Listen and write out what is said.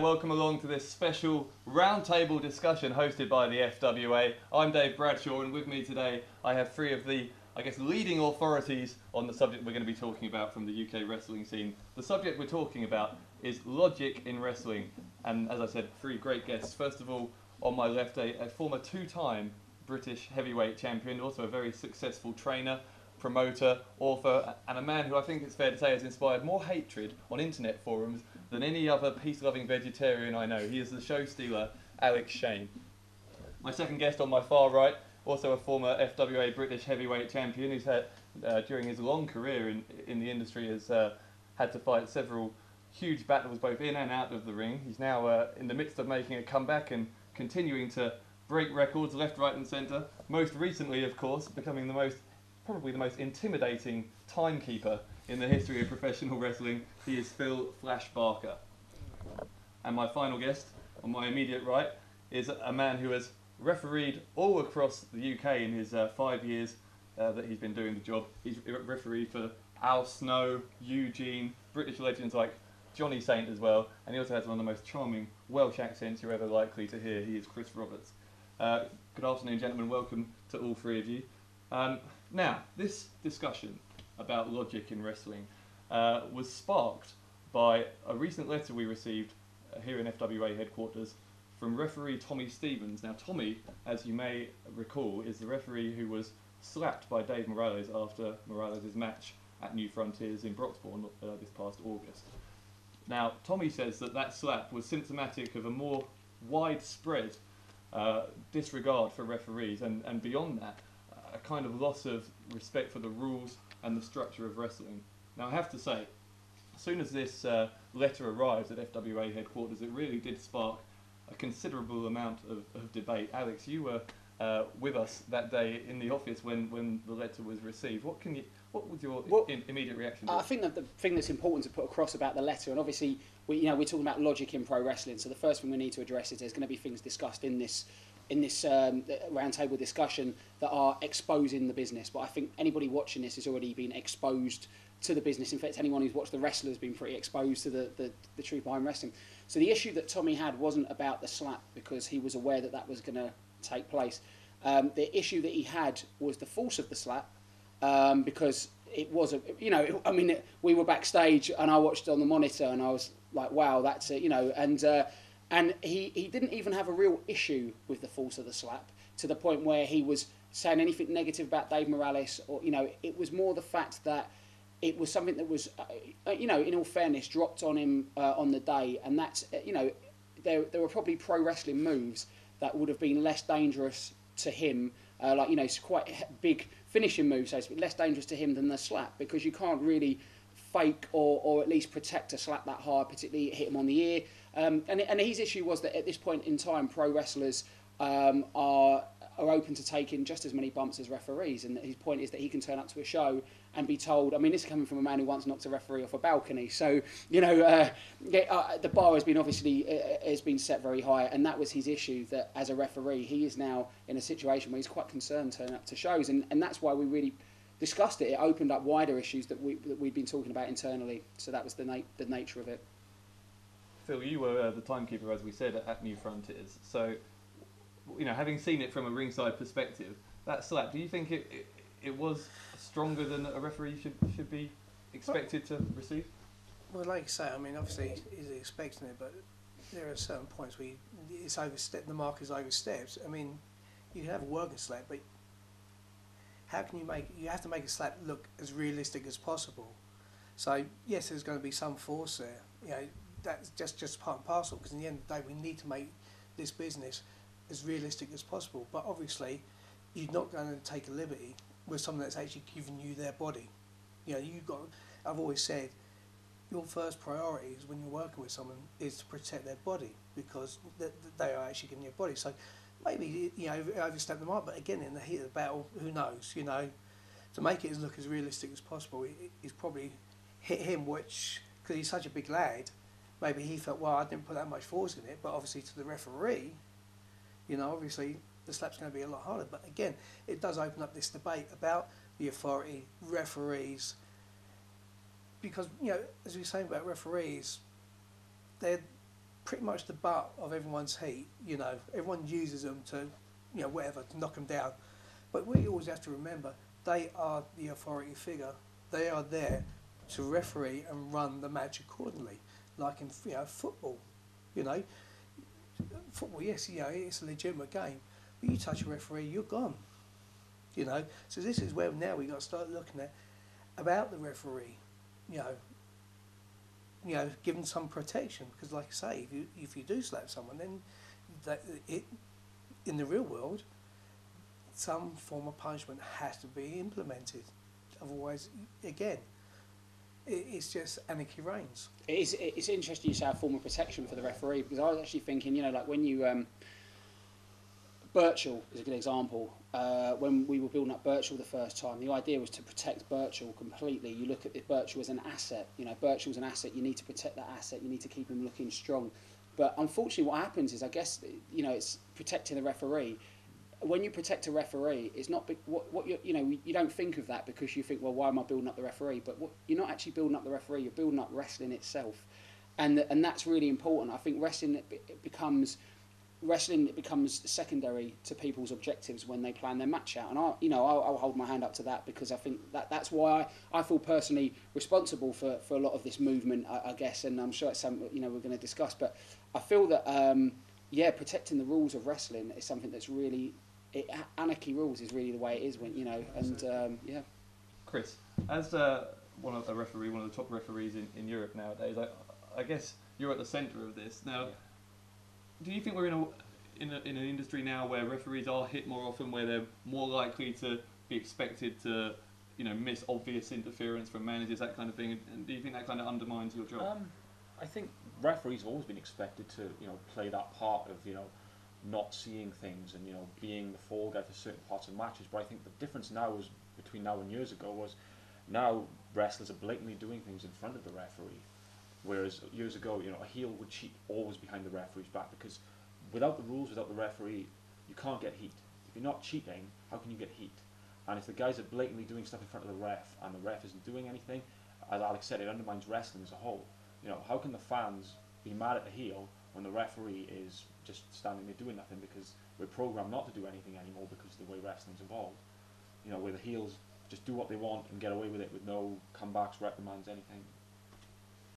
welcome along to this special roundtable discussion hosted by the FWA. I'm Dave Bradshaw, and with me today I have three of the, leading authorities on the subject we're going to be talking about from the UK wrestling scene. The subject we're talking about is logic in wrestling, and as I said, three great guests. First of all, on my left, a former two-time British heavyweight champion, also a very successful trainer, promoter, author, and a man who I think it's fair to say has inspired more hatred on internet forums than any other peace-loving vegetarian I know. He is the Showstealer, Alex Shane. My second guest on my far right, also a former FWA British heavyweight champion who's had, during his long career in the industry, has had to fight several huge battles both in and out of the ring. He's now in the midst of making a comeback and continuing to break records left, right and centre. Most recently, of course, becoming probably the most intimidating timekeeper in the history of professional wrestling. He is Phil Flash Barker. And my final guest, on my immediate right, is a man who has refereed all across the UK in his 5 years that he's been doing the job. He's refereed for Al Snow, Eugene, British legends like Johnny Saint as well, and he also has one of the most charming Welsh accents you're ever likely to hear. He is Chris Roberts. Good afternoon, gentlemen. Welcome to all three of you. Now, this discussion about logic in wrestling was sparked by a recent letter we received here in FWA headquarters from referee Tommy Stevens. Now, Tommy, as you may recall, is the referee who was slapped by Dave Moralez after Moralez' match at New Frontiers in Broxbourne this past August. Now, Tommy says that slap was symptomatic of a more widespread disregard for referees, and beyond that, a kind of loss of respect for the rules and the structure of wrestling. Now, I have to say, as soon as this letter arrived at FWA headquarters, it really did spark a considerable amount of debate. Alex, you were with us that day in the office when the letter was received. What was your immediate reaction to it? I think that the thing that's important to put across about the letter, and obviously we're talking about logic in pro wrestling, so the first thing we need to address is there's going to be things discussed in this roundtable discussion that are exposing the business. But I think anybody watching this has already been exposed to the business. In fact, anyone who's watched the wrestler has been pretty exposed to the truth behind wrestling. So the issue that Tommy had wasn't about the slap, because he was aware that was going to take place. The issue that he had was the force of the slap, because it was we were backstage and I watched it on the monitor and I was like, wow, that's it, and he didn't even have a real issue with the force of the slap, to the point where he was saying anything negative about Dave Moralez, or it was more the fact that it was something that was in all fairness dropped on him on the day, and that's there were probably pro wrestling moves that would have been less dangerous to him, it's quite big finishing moves, so it's less dangerous to him than the slap, because you can't really fake or at least protect a slap that hard, particularly hit him on the ear. And his issue was that at this point in time, pro wrestlers are open to taking just as many bumps as referees, and his point is that he can turn up to a show and be told, I mean, this is coming from a man who once knocked a referee off a balcony, so the bar has been set very high, and that was his issue, that as a referee he is now in a situation where he's quite concerned turning up to shows, and that's why we really discussed it. It opened up wider issues that we'd been talking about internally, so that was the nature of it. Phil, you were the timekeeper, as we said, at New Frontiers. So, having seen it from a ringside perspective, that slap, do you think it was stronger than a referee should be expected to receive? Well, like you say, I mean, obviously he's expecting it, but there are certain points where it's overstepped. The mark is overstepped. I mean, you can have a working slap, but how can you have to make a slap look as realistic as possible. So yes, there's going to be some force there. That's just part and parcel, because in the end of the day we need to make this business as realistic as possible. But obviously you're not going to take a liberty with someone that's actually giving you their body. I've always said your first priority is when you're working with someone is to protect their body, because they are actually giving you a body. So maybe overstep the mark, but again, in the heat of the battle, who knows? To make it look as realistic as possible, he's probably hit him, which, because he's such a big lad, maybe he felt, well, I didn't put that much force in it, but obviously to the referee, obviously the slap's going to be a lot harder. But again, it does open up this debate about the authority, referees, because, as we were saying about referees, they're pretty much the butt of everyone's heat. You know, everyone uses them to, you know, whatever, to knock them down. But we always have to remember, they are the authority figure. They are there to referee and run the match accordingly. Like in, you know, football, you know, football, yes, you know, it's a legitimate game, but you touch a referee, you're gone. You know, so this is where now we got to start looking at about the referee, you know, give them some protection, because like I say, if you do slap someone, then that it in the real world, some form of punishment has to be implemented. Otherwise, again, it's just anarchy reigns. It's interesting you say a form of protection for the referee, because I was actually thinking, you know, like when you Birchall is a good example. When we were building up Birchall the first time, the idea was to protect Birchall completely. You look at Birchall as an asset. You know, Birchall's an asset. You need to protect that asset. You need to keep him looking strong. But unfortunately, what happens is, I guess, you know, it's protecting the referee. When you protect a referee, it's not what you know. You don't think of that because you think, well, why am I building up the referee? But you're not actually building up the referee. You're building up wrestling itself, and that's really important. I think wrestling becomes secondary to people's objectives when they plan their match out. And I'll hold my hand up to that, because I think that's why I feel personally responsible for a lot of this movement, I guess. And I'm sure it's something, you know, we're going to discuss. But I feel that protecting the rules of wrestling is something that's really anarchy rules is really the way it is when, you know. And Chris, as one of the top referees in Europe nowadays, I guess you're at the centre of this now. Yeah. Do you think we're in an industry now where referees are hit more often, where they're more likely to be expected to, you know, miss obvious interference from managers, that kind of thing? And do you think that kind of undermines your job? I think referees have always been expected to, you know, play that part of, you know, not seeing things and, you know, being the fall guy for certain parts of matches. But I think the difference now is between now and years ago was now wrestlers are blatantly doing things in front of the referee. Whereas years ago, you know, a heel would cheat always behind the referee's back, because without the rules, without the referee, you can't get heat. If you're not cheating, how can you get heat? And if the guys are blatantly doing stuff in front of the ref and the ref isn't doing anything, as Alex said, it undermines wrestling as a whole. You know, how can the fans be mad at the heel when the referee is just standing there doing nothing, because we're programmed not to do anything anymore because of the way wrestling's evolved? You know, where the heels just do what they want and get away with it with no comebacks, reprimands, anything.